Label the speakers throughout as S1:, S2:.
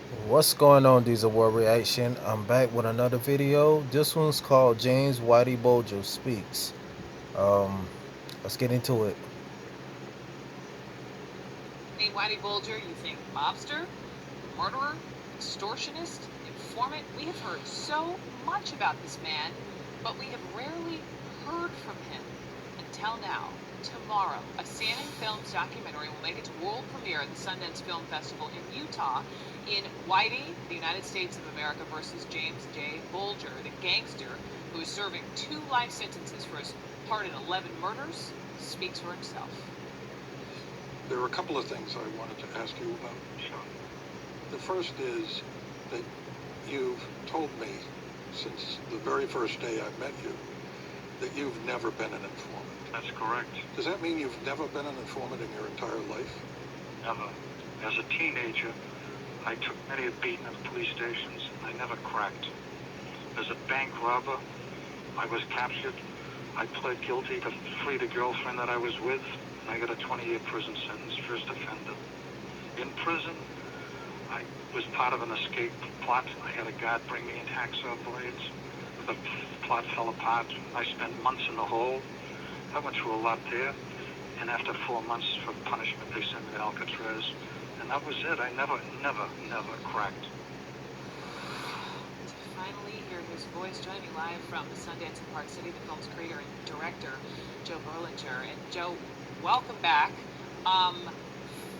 S1: What's going on, Diesel War Reaction? I'm back with another video. This one's called James Whitey Bulger Speaks. Um, let's get into it.
S2: Name Whitey Bulger, you think mobster, murderer, extortionist, informant? We have heard so much about this man, but we have rarely heard from him until now. Tomorrow, a Standing Films documentary will make its world premiere at the Sundance Film Festival in Utah in Whitey, the United States of America versus James J. Bulger, the gangster who is serving 2 life sentences for his part in 11 murders, speaks for himself.
S3: There are a couple of things I wanted to ask you about, Sean. The first is that you've told me since the very first day I met you that you've never been an informant.
S4: That's correct.
S3: Does that mean you've never been an informant in your entire life?
S4: Never. As a teenager, I took many a beating at police stations. I never cracked. As a bank robber, I was captured. I pled guilty to free the girlfriend that I was with. I got a 20-year prison sentence, first offender. In prison, I was part of an escape plot. I had a guard bring me in hacksaw blades. The plot fell apart. I spent months in the hole. I went through a lot there. And after 4 months for punishment, they sent me to Alcatraz. And that was it. I never cracked.
S2: To finally hear his voice, joining me live from Sundance in Park City, the film's creator and director, Joe Berlinger. And Joe, welcome back.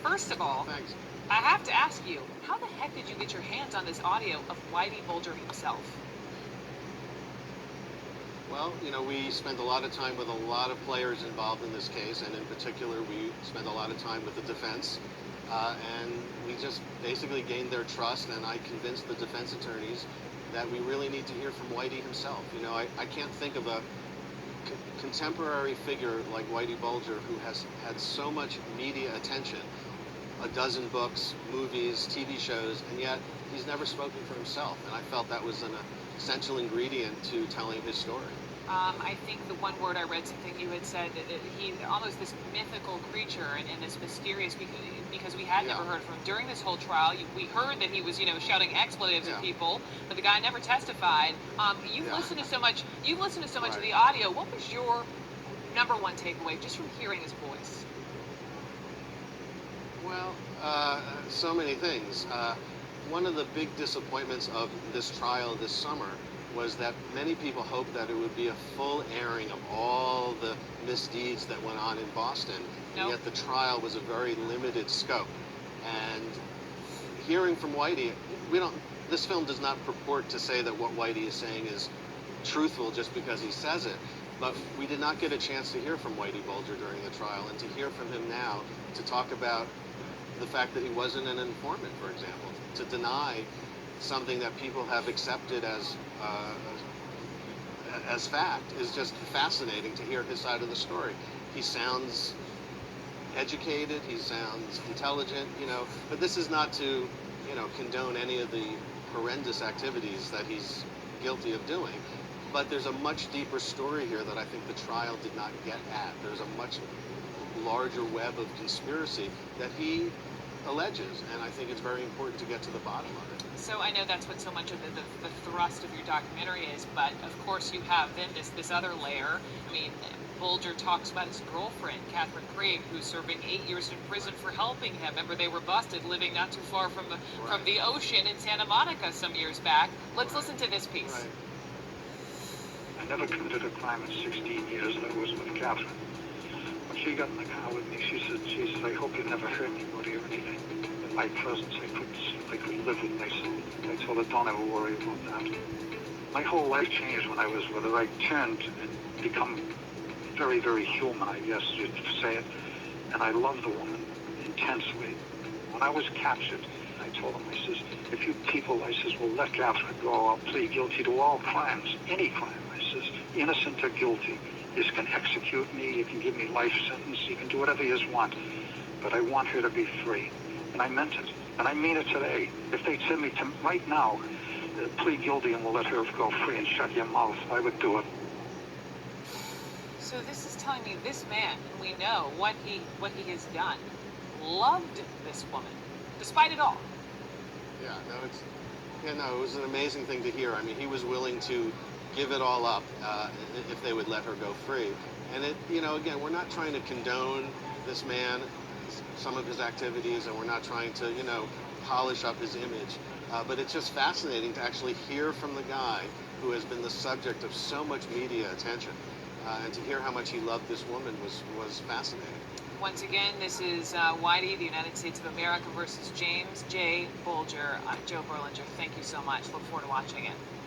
S2: First of all,
S5: Thanks.
S2: I have to ask you, how the heck did you get your hands on this audio of Whitey Bulger himself?
S5: Well, we spent a lot of time with a lot of players involved in this case, and in particular, we spent a lot of time with the defense, and we just basically gained their trust, and I convinced the defense attorneys that we really need to hear from Whitey himself. I can't think of a contemporary figure like Whitey Bulger who has had so much media attention, a dozen books, movies, TV shows, and yet he's never spoken for himself, and I felt that was an essential ingredient to telling his story.
S2: I think the one word I read, something you had said, that he almost this mythical creature and this mysterious, because we had never heard from him during this whole trial. We heard that he was, shouting expletives at people, but the guy never testified. You've listened to so much. You've listened to so much of the audio. What was your number one takeaway just from hearing his voice?
S5: Well, so many things. One of the big disappointments of this trial this summer was that many people hoped that it would be a full airing of all the misdeeds that went on in Boston, and yet the trial was a very limited scope. And hearing from Whitey, this film does not purport to say that what Whitey is saying is truthful just because he says it, but we did not get a chance to hear from Whitey Bulger during the trial, and to hear from him now, to talk about the fact that he wasn't an informant, for example, to deny something that people have accepted as fact, is just fascinating to hear his side of the story. He sounds educated, he sounds intelligent, but this is not to, condone any of the horrendous activities that he's guilty of doing. But there's a much deeper story here that I think the trial did not get at. There's a much larger web of conspiracy that he alleges, and I think it's very important to get to the bottom of it.
S2: So I know that's what so much of the thrust of your documentary is, but of course you have then this other layer. I mean, Bulger talks about his girlfriend, Catherine Craig, who's serving 8 years in prison for helping him. Remember, they were busted living not too far from the ocean in Santa Monica some years back. Let's listen to this piece.
S4: I never committed a crime in 16 years that was with Catherine. When she got in the car with me, she said, I hope you never hurt anybody or anything. In my presence, I could live with myself. I told her, don't ever worry about that. My whole life changed when I was with her. I turned and become very, very human, I guess you'd say it. And I loved the woman intensely. When I was captured, I told him, I says, if you people, I says, will let Catherine go, I'll plead guilty to all crimes, any crime. I says, innocent or guilty. You can execute me, you can give me life sentence, you can do whatever you want. But I want her to be free. And I meant it. And I mean it today. If they'd send me to, right now, plead guilty and we'll let her go free and shut your mouth, I would do it.
S2: So this is telling me this man, and we know what he has done, loved this woman, despite it all.
S5: Yeah. No, it was an amazing thing to hear. I mean, he was willing to give it all up if they would let her go free. And again, we're not trying to condone this man, some of his activities, and we're not trying to, polish up his image. But it's just fascinating to actually hear from the guy who has been the subject of so much media attention, and to hear how much he loved this woman was fascinating.
S2: Once again, this is Whitey, the United States of America versus James J. Bulger. I'm Joe Berlinger. Thank you so much. Look forward to watching it.